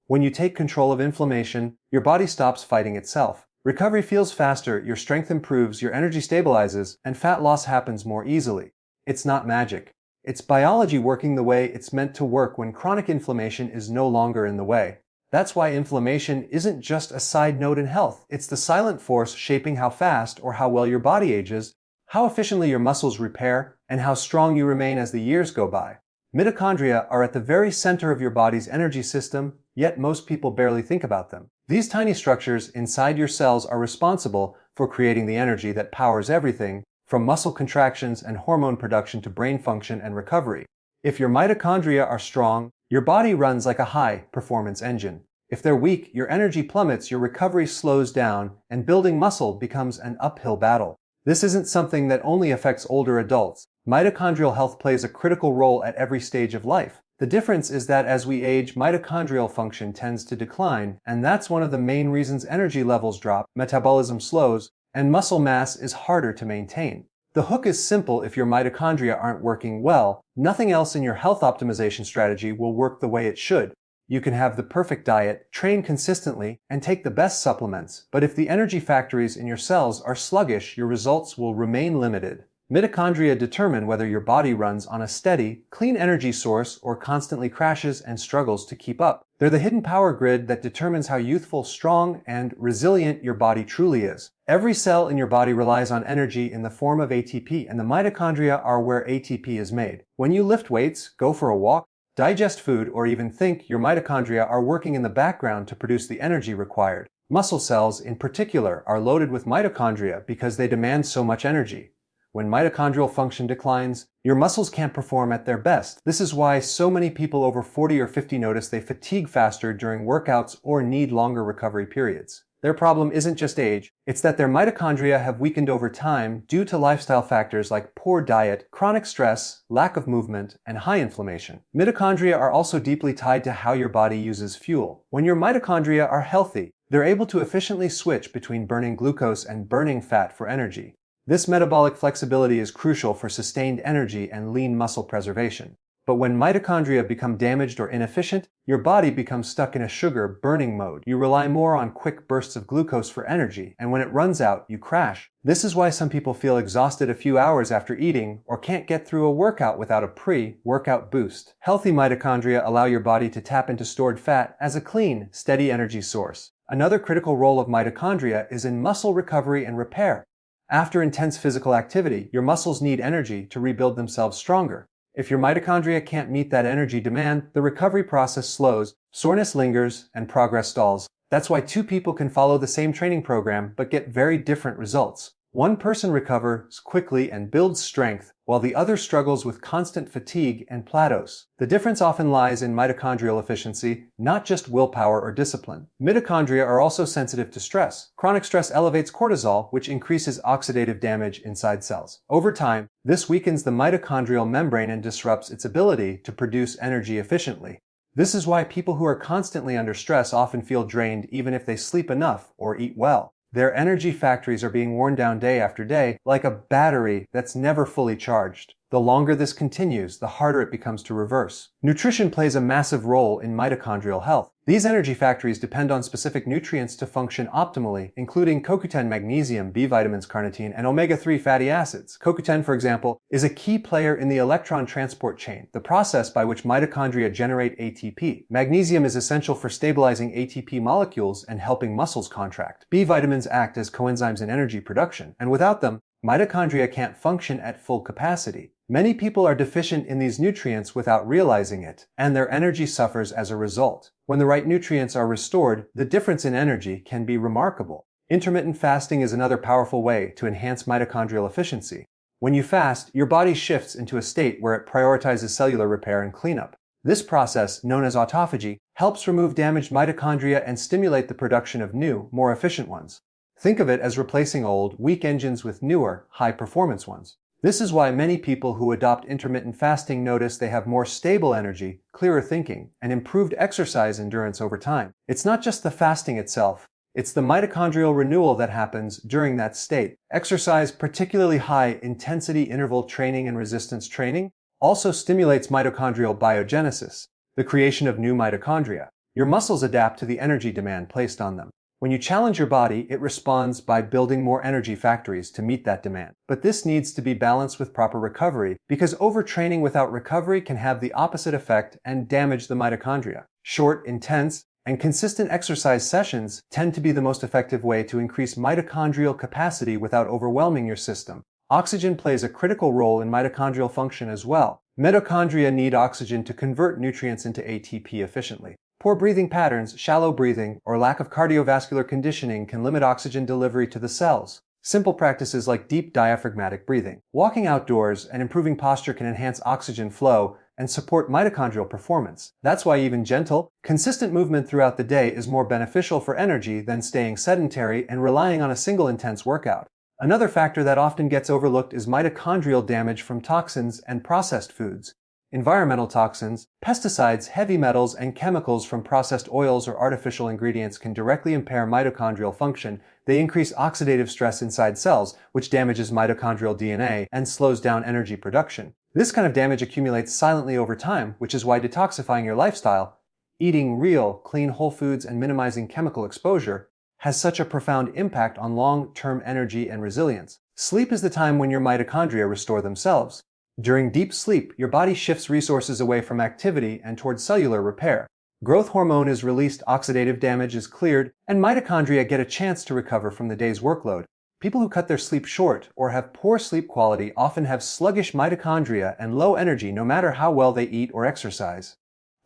Speaker 1: When you take control of inflammation, your body stops fighting itself. Recovery feels faster, your strength improves, your energy stabilizes, and fat loss happens more easily. It's not magic. It's biology working the way it's meant to work when chronic inflammation is no longer in the way. That's why inflammation isn't just a side note in health. It's the silent force shaping how fast or how well your body ages, how efficiently your muscles repair, and how strong you remain as the years go by. Mitochondria are at the very center of your body's energy system, yet most people barely think about them. These tiny structures inside your cells are responsible for creating the energy that powers everything, from muscle contractions and hormone production to brain function and recovery. If your mitochondria are strong, your body runs like a high-performance engine. If they're weak, your energy plummets, your recovery slows down, and building muscle becomes an uphill battle. This isn't something that only affects older adults. Mitochondrial health plays a critical role at every stage of life. The difference is that as we age, mitochondrial function tends to decline, and that's one of the main reasons energy levels drop, metabolism slows, and muscle mass is harder to maintain. The hook is simple: if your mitochondria aren't working well, nothing else in your health optimization strategy will work the way it should. You can have the perfect diet, train consistently, and take the best supplements, but if the energy factories in your cells are sluggish, your results will remain limited. Mitochondria determine whether your body runs on a steady, clean energy source or constantly crashes and struggles to keep up. They're the hidden power grid that determines how youthful, strong, and resilient your body truly is. Every cell in your body relies on energy in the form of ATP, and the mitochondria are where ATP is made. When you lift weights, go for a walk, digest food, or even think, your mitochondria are working in the background to produce the energy required. Muscle cells, in particular, are loaded with mitochondria because they demand so much energy. When mitochondrial function declines, your muscles can't perform at their best. This is why so many people over 40 or 50 notice they fatigue faster during workouts or need longer recovery periods. Their problem isn't just age, it's that their mitochondria have weakened over time due to lifestyle factors like poor diet, chronic stress, lack of movement, and high inflammation. Mitochondria are also deeply tied to how your body uses fuel. When your mitochondria are healthy, they're able to efficiently switch between burning glucose and burning fat for energy. This metabolic flexibility is crucial for sustained energy and lean muscle preservation. But when mitochondria become damaged or inefficient, your body becomes stuck in a sugar-burning mode. You rely more on quick bursts of glucose for energy, and when it runs out, you crash. This is why some people feel exhausted a few hours after eating or can't get through a workout without a pre-workout boost. Healthy mitochondria allow your body to tap into stored fat as a clean, steady energy source. Another critical role of mitochondria is in muscle recovery and repair. After intense physical activity, your muscles need energy to rebuild themselves stronger. If your mitochondria can't meet that energy demand, the recovery process slows, soreness lingers, and progress stalls. That's why two people can follow the same training program but get very different results. One person recovers quickly and builds strength, while the other struggles with constant fatigue and plateaus. The difference often lies in mitochondrial efficiency, not just willpower or discipline. Mitochondria are also sensitive to stress. Chronic stress elevates cortisol, which increases oxidative damage inside cells. Over time, this weakens the mitochondrial membrane and disrupts its ability to produce energy efficiently. This is why people who are constantly under stress often feel drained even if they sleep enough or eat well. Their energy factories are being worn down day after day, like a battery that's never fully charged. The longer this continues, the harder it becomes to reverse. Nutrition plays a massive role in mitochondrial health. These energy factories depend on specific nutrients to function optimally, including CoQ10, magnesium, B vitamins, carnitine, and omega-3 fatty acids. CoQ10, for example, is a key player in the electron transport chain, the process by which mitochondria generate ATP. Magnesium is essential for stabilizing ATP molecules and helping muscles contract. B vitamins act as coenzymes in energy production, and without them, mitochondria can't function at full capacity. Many people are deficient in these nutrients without realizing it, and their energy suffers as a result. When the right nutrients are restored, the difference in energy can be remarkable. Intermittent fasting is another powerful way to enhance mitochondrial efficiency. When you fast, your body shifts into a state where it prioritizes cellular repair and cleanup. This process, known as autophagy, helps remove damaged mitochondria and stimulate the production of new, more efficient ones. Think of it as replacing old, weak engines with newer, high-performance ones. This is why many people who adopt intermittent fasting notice they have more stable energy, clearer thinking, and improved exercise endurance over time. It's not just the fasting itself, it's the mitochondrial renewal that happens during that state. Exercise, particularly high-intensity interval training and resistance training, also stimulates mitochondrial biogenesis, the creation of new mitochondria. Your muscles adapt to the energy demand placed on them. When you challenge your body, it responds by building more energy factories to meet that demand. But this needs to be balanced with proper recovery, because overtraining without recovery can have the opposite effect and damage the mitochondria. Short, intense, and consistent exercise sessions tend to be the most effective way to increase mitochondrial capacity without overwhelming your system. Oxygen plays a critical role in mitochondrial function as well. Mitochondria need oxygen to convert nutrients into ATP efficiently. Poor breathing patterns, shallow breathing, or lack of cardiovascular conditioning can limit oxygen delivery to the cells. Simple practices like deep diaphragmatic breathing, walking outdoors, and improving posture can enhance oxygen flow and support mitochondrial performance. That's why even gentle, consistent movement throughout the day is more beneficial for energy than staying sedentary and relying on a single intense workout. Another factor that often gets overlooked is mitochondrial damage from toxins and processed foods. Environmental toxins, pesticides, heavy metals, and chemicals from processed oils or artificial ingredients can directly impair mitochondrial function. They increase oxidative stress inside cells, which damages mitochondrial DNA and slows down energy production. This kind of damage accumulates silently over time, which is why detoxifying your lifestyle, eating real, clean whole foods, and minimizing chemical exposure has such a profound impact on long-term energy and resilience. Sleep is the time when your mitochondria restore themselves. During deep sleep, your body shifts resources away from activity and towards cellular repair. Growth hormone is released, oxidative damage is cleared, and mitochondria get a chance to recover from the day's workload. People who cut their sleep short or have poor sleep quality often have sluggish mitochondria and low energy no matter how well they eat or exercise.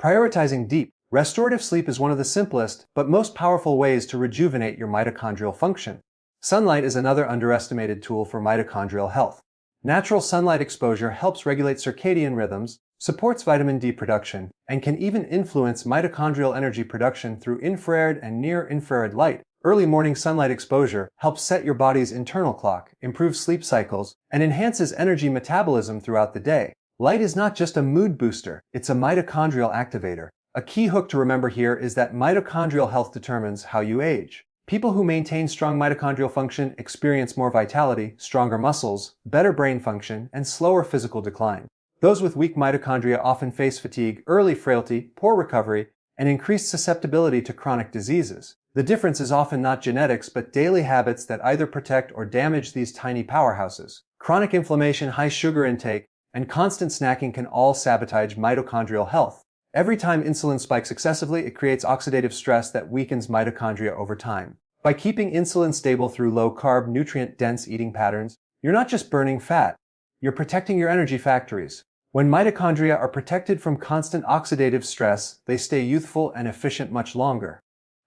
Speaker 1: Prioritizing deep, restorative sleep is one of the simplest but most powerful ways to rejuvenate your mitochondrial function. Sunlight is another underestimated tool for mitochondrial health. Natural sunlight exposure helps regulate circadian rhythms, supports vitamin D production, and can even influence mitochondrial energy production through infrared and near-infrared light. Early morning sunlight exposure helps set your body's internal clock, improves sleep cycles, and enhances energy metabolism throughout the day. Light is not just a mood booster, it's a mitochondrial activator. A key hook to remember here is that mitochondrial health determines how you age. People who maintain strong mitochondrial function experience more vitality, stronger muscles, better brain function, and slower physical decline. Those with weak mitochondria often face fatigue, early frailty, poor recovery, and increased susceptibility to chronic diseases. The difference is often not genetics but daily habits that either protect or damage these tiny powerhouses. Chronic inflammation, high sugar intake, and constant snacking can all sabotage mitochondrial health. Every time insulin spikes excessively, it creates oxidative stress that weakens mitochondria over time. By keeping insulin stable through low-carb, nutrient-dense eating patterns, you're not just burning fat, you're protecting your energy factories. When mitochondria are protected from constant oxidative stress, they stay youthful and efficient much longer.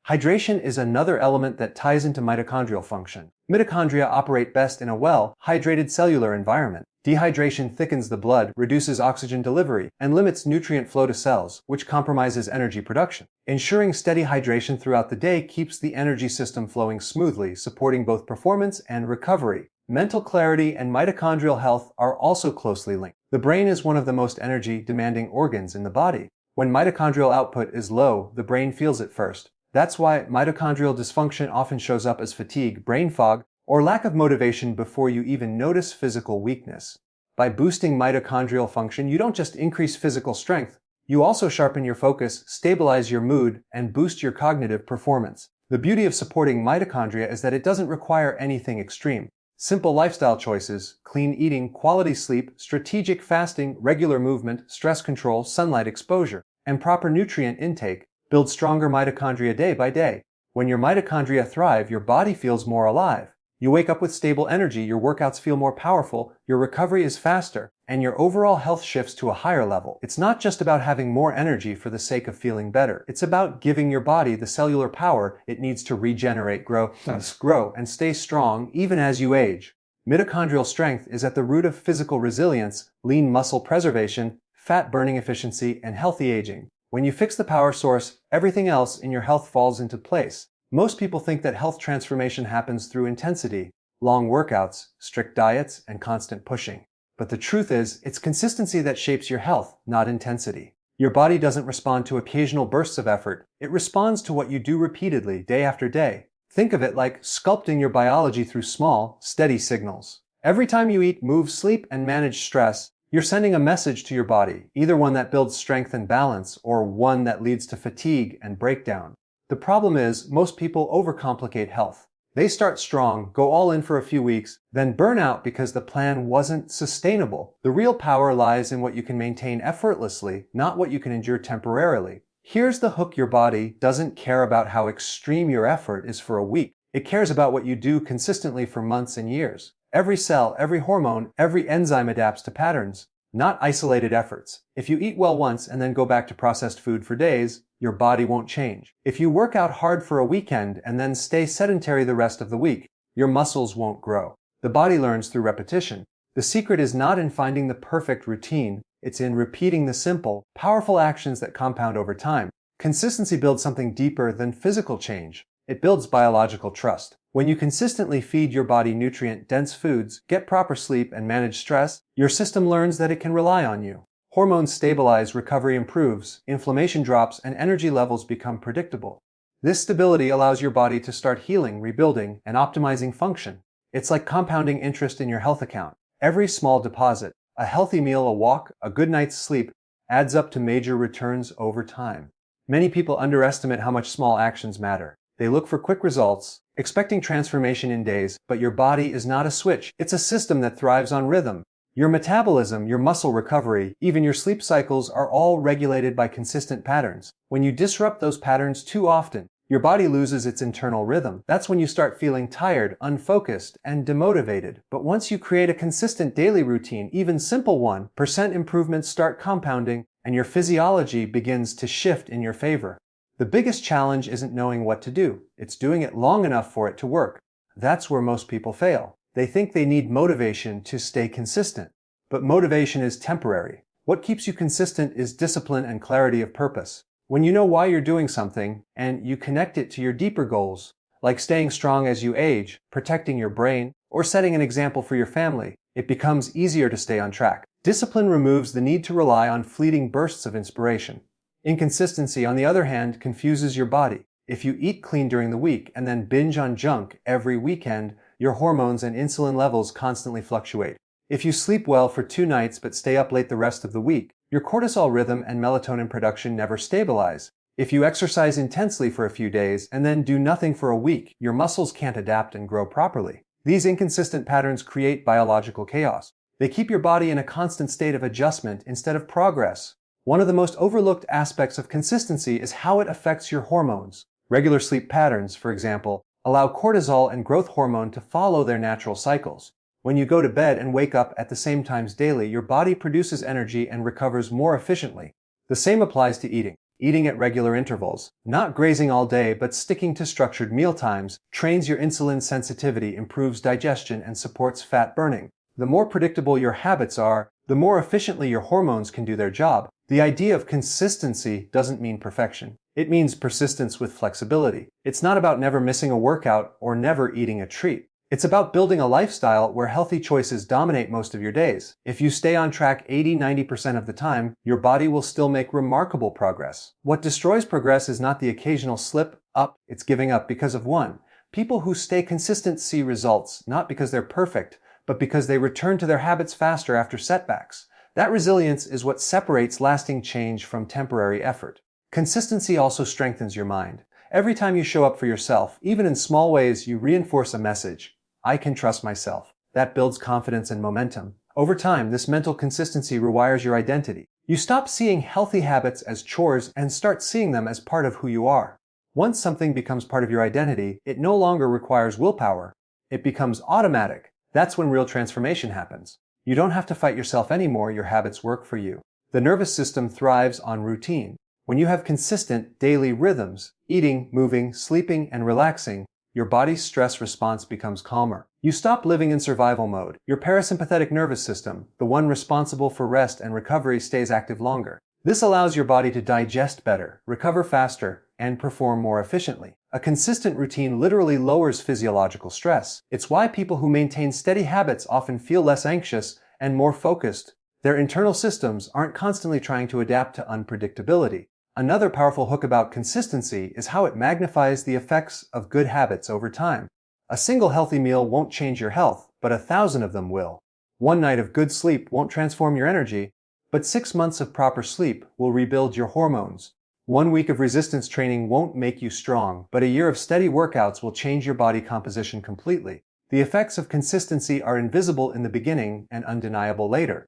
Speaker 1: Hydration is another element that ties into mitochondrial function. Mitochondria operate best in a well-hydrated cellular environment. Dehydration thickens the blood, reduces oxygen delivery, and limits nutrient flow to cells, which compromises energy production. Ensuring steady hydration throughout the day keeps the energy system flowing smoothly, supporting both performance and recovery. Mental clarity and mitochondrial health are also closely linked. The brain is one of the most energy-demanding organs in the body. When mitochondrial output is low, the brain feels it first. That's why mitochondrial dysfunction often shows up as fatigue, brain fog, or lack of motivation before you even notice physical weakness. By boosting mitochondrial function, you don't just increase physical strength, you also sharpen your focus, stabilize your mood, and boost your cognitive performance. The beauty of supporting mitochondria is that it doesn't require anything extreme. Simple lifestyle choices, clean eating, quality sleep, strategic fasting, regular movement, stress control, sunlight exposure, and proper nutrient intake build stronger mitochondria day by day. When your mitochondria thrive, your body feels more alive. You wake up with stable energy, your workouts feel more powerful, your recovery is faster, and your overall health shifts to a higher level. It's not just about having more energy for the sake of feeling better. It's about giving your body the cellular power it needs to regenerate, grow, and stay strong even as you age. Mitochondrial strength is at the root of physical resilience, lean muscle preservation, fat burning efficiency, and healthy aging. When you fix the power source, everything else in your health falls into place. Most people think that health transformation happens through intensity, long workouts, strict diets, and constant pushing. But the truth is, it's consistency that shapes your health, not intensity. Your body doesn't respond to occasional bursts of effort. It responds to what you do repeatedly, day after day. Think of it like sculpting your biology through small, steady signals. Every time you eat, move, sleep, and manage stress, you're sending a message to your body, either one that builds strength and balance, or one that leads to fatigue and breakdown. The problem is, most people overcomplicate health. They start strong, go all in for a few weeks, then burn out because the plan wasn't sustainable. The real power lies in what you can maintain effortlessly, not what you can endure temporarily. Here's the hook: your body doesn't care about how extreme your effort is for a week. It cares about what you do consistently for months and years. Every cell, every hormone, every enzyme adapts to patterns, not isolated efforts. If you eat well once and then go back to processed food for days, your body won't change. If you work out hard for a weekend and then stay sedentary the rest of the week, your muscles won't grow. The body learns through repetition. The secret is not in finding the perfect routine, it's in repeating the simple, powerful actions that compound over time. Consistency builds something deeper than physical change. It builds biological trust. When you consistently feed your body nutrient-dense foods, get proper sleep, and manage stress, your system learns that it can rely on you. Hormones stabilize, recovery improves, inflammation drops, and energy levels become predictable. This stability allows your body to start healing, rebuilding, and optimizing function. It's like compounding interest in your health account. Every small deposit, a healthy meal, a walk, a good night's sleep, adds up to major returns over time. Many people underestimate how much small actions matter. They look for quick results, expecting transformation in days, but your body is not a switch. It's a system that thrives on rhythm. Your metabolism, your muscle recovery, even your sleep cycles are all regulated by consistent patterns. When you disrupt those patterns too often, your body loses its internal rhythm. That's when you start feeling tired, unfocused, and demotivated. But once you create a consistent daily routine, even simple 1% improvements start compounding, and your physiology begins to shift in your favor. The biggest challenge isn't knowing what to do. It's doing it long enough for it to work. That's where most people fail. They think they need motivation to stay consistent. But motivation is temporary. What keeps you consistent is discipline and clarity of purpose. When you know why you're doing something, and you connect it to your deeper goals, like staying strong as you age, protecting your brain, or setting an example for your family, it becomes easier to stay on track. Discipline removes the need to rely on fleeting bursts of inspiration. Inconsistency, on the other hand, confuses your body. If you eat clean during the week and then binge on junk every weekend, your hormones and insulin levels constantly fluctuate. If you sleep well for 2 nights but stay up late the rest of the week, your cortisol rhythm and melatonin production never stabilize. If you exercise intensely for a few days and then do nothing for a week, your muscles can't adapt and grow properly. These inconsistent patterns create biological chaos. They keep your body in a constant state of adjustment instead of progress. One of the most overlooked aspects of consistency is how it affects your hormones. Regular sleep patterns, for example, allow cortisol and growth hormone to follow their natural cycles. When you go to bed and wake up at the same times daily, your body produces energy and recovers more efficiently. The same applies to eating. Eating at regular intervals, not grazing all day but sticking to structured meal times, trains your insulin sensitivity, improves digestion, and supports fat burning. The more predictable your habits are, the more efficiently your hormones can do their job. The idea of consistency doesn't mean perfection. It means persistence with flexibility. It's not about never missing a workout or never eating a treat. It's about building a lifestyle where healthy choices dominate most of your days. If you stay on track 80–90% of the time, your body will still make remarkable progress. What destroys progress is not the occasional slip up, it's giving up because of one. People who stay consistent see results, not because they're perfect, but because they return to their habits faster after setbacks. That resilience is what separates lasting change from temporary effort. Consistency also strengthens your mind. Every time you show up for yourself, even in small ways, you reinforce a message. I can trust myself. That builds confidence and momentum. Over time, this mental consistency rewires your identity. You stop seeing healthy habits as chores and start seeing them as part of who you are. Once something becomes part of your identity, it no longer requires willpower. It becomes automatic. That's when real transformation happens. You don't have to fight yourself anymore, your habits work for you. The nervous system thrives on routine. When you have consistent daily rhythms, eating, moving, sleeping, and relaxing, your body's stress response becomes calmer. You stop living in survival mode. Your parasympathetic nervous system, the one responsible for rest and recovery, stays active longer. This allows your body to digest better, recover faster, and perform more efficiently. A consistent routine literally lowers physiological stress. It's why people who maintain steady habits often feel less anxious and more focused. Their internal systems aren't constantly trying to adapt to unpredictability. Another powerful hook about consistency is how it magnifies the effects of good habits over time. A single healthy meal won't change your health, but 1,000 of them will. One night of good sleep won't transform your energy, but 6 months of proper sleep will rebuild your hormones. 1 week of resistance training won't make you strong, but a year of steady workouts will change your body composition completely. The effects of consistency are invisible in the beginning and undeniable later.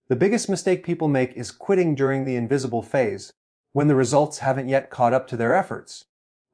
Speaker 1: The biggest mistake people make is quitting during the invisible phase, when the results haven't yet caught up to their efforts.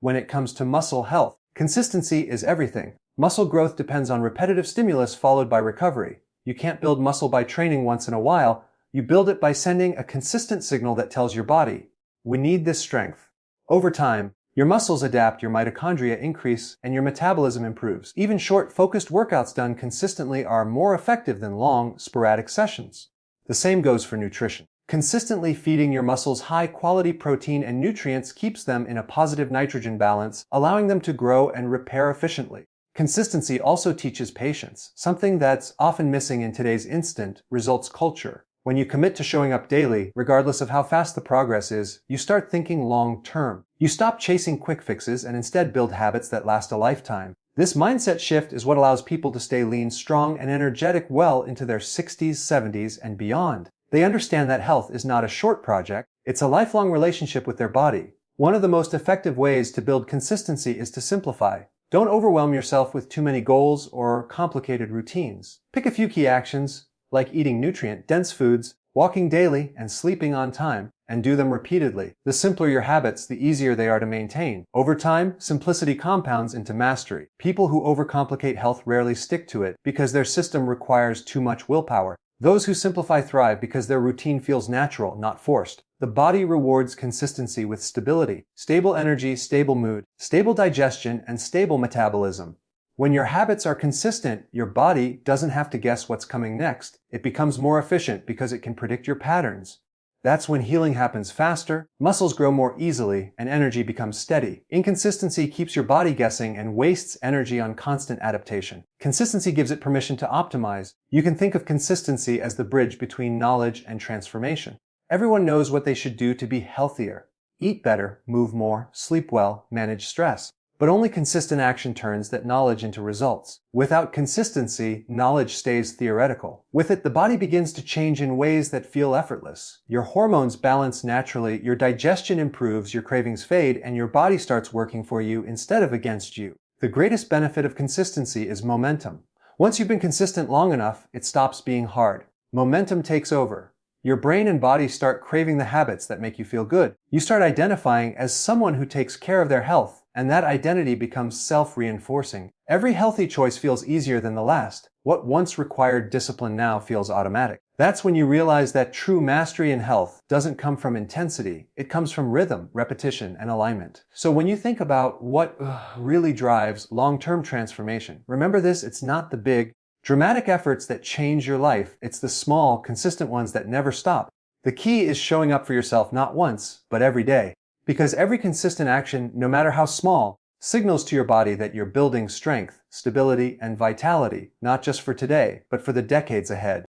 Speaker 1: When it comes to muscle health, consistency is everything. Muscle growth depends on repetitive stimulus followed by recovery. You can't build muscle by training once in a while. You build it by sending a consistent signal that tells your body, we need this strength. Over time, your muscles adapt, your mitochondria increase, and your metabolism improves. Even short, focused workouts done consistently are more effective than long, sporadic sessions. The same goes for nutrition. Consistently feeding your muscles high-quality protein and nutrients keeps them in a positive nitrogen balance, allowing them to grow and repair efficiently. Consistency also teaches patience, something that's often missing in today's instant results culture. When you commit to showing up daily, regardless of how fast the progress is, you start thinking long-term. You stop chasing quick fixes and instead build habits that last a lifetime. This mindset shift is what allows people to stay lean, strong, and energetic well into their 60s, 70s, and beyond. They understand that health is not a short project, it's a lifelong relationship with their body. One of the most effective ways to build consistency is to simplify. Don't overwhelm yourself with too many goals or complicated routines. Pick a few key actions, like eating nutrient-dense foods, walking daily, and sleeping on time, and do them repeatedly. The simpler your habits, the easier they are to maintain. Over time, simplicity compounds into mastery. People who overcomplicate health rarely stick to it because their system requires too much willpower. Those who simplify thrive because their routine feels natural, not forced. The body rewards consistency with stability, stable energy, stable mood, stable digestion, and stable metabolism. When your habits are consistent, your body doesn't have to guess what's coming next. It becomes more efficient because it can predict your patterns. That's when healing happens faster, muscles grow more easily, and energy becomes steady. Inconsistency keeps your body guessing and wastes energy on constant adaptation. Consistency gives it permission to optimize. You can think of consistency as the bridge between knowledge and transformation. Everyone knows what they should do to be healthier. Eat better, move more, sleep well, manage stress. But only consistent action turns that knowledge into results. Without consistency, knowledge stays theoretical. With it, the body begins to change in ways that feel effortless. Your hormones balance naturally, your digestion improves, your cravings fade, and your body starts working for you instead of against you. The greatest benefit of consistency is momentum. Once you've been consistent long enough, it stops being hard. Momentum takes over. Your brain and body start craving the habits that make you feel good. You start identifying as someone who takes care of their health, and that identity becomes self-reinforcing. Every healthy choice feels easier than the last. What once required discipline now feels automatic. That's when you realize that true mastery in health doesn't come from intensity. It comes from rhythm, repetition, and alignment. So when you think about what really drives long-term transformation, remember this: it's not the big, dramatic efforts that change your life. It's the small, consistent ones that never stop. The key is showing up for yourself not once, but every day. Because every consistent action, no matter how small, signals to your body that you're building strength, stability, and vitality, not just for today, but for the decades ahead.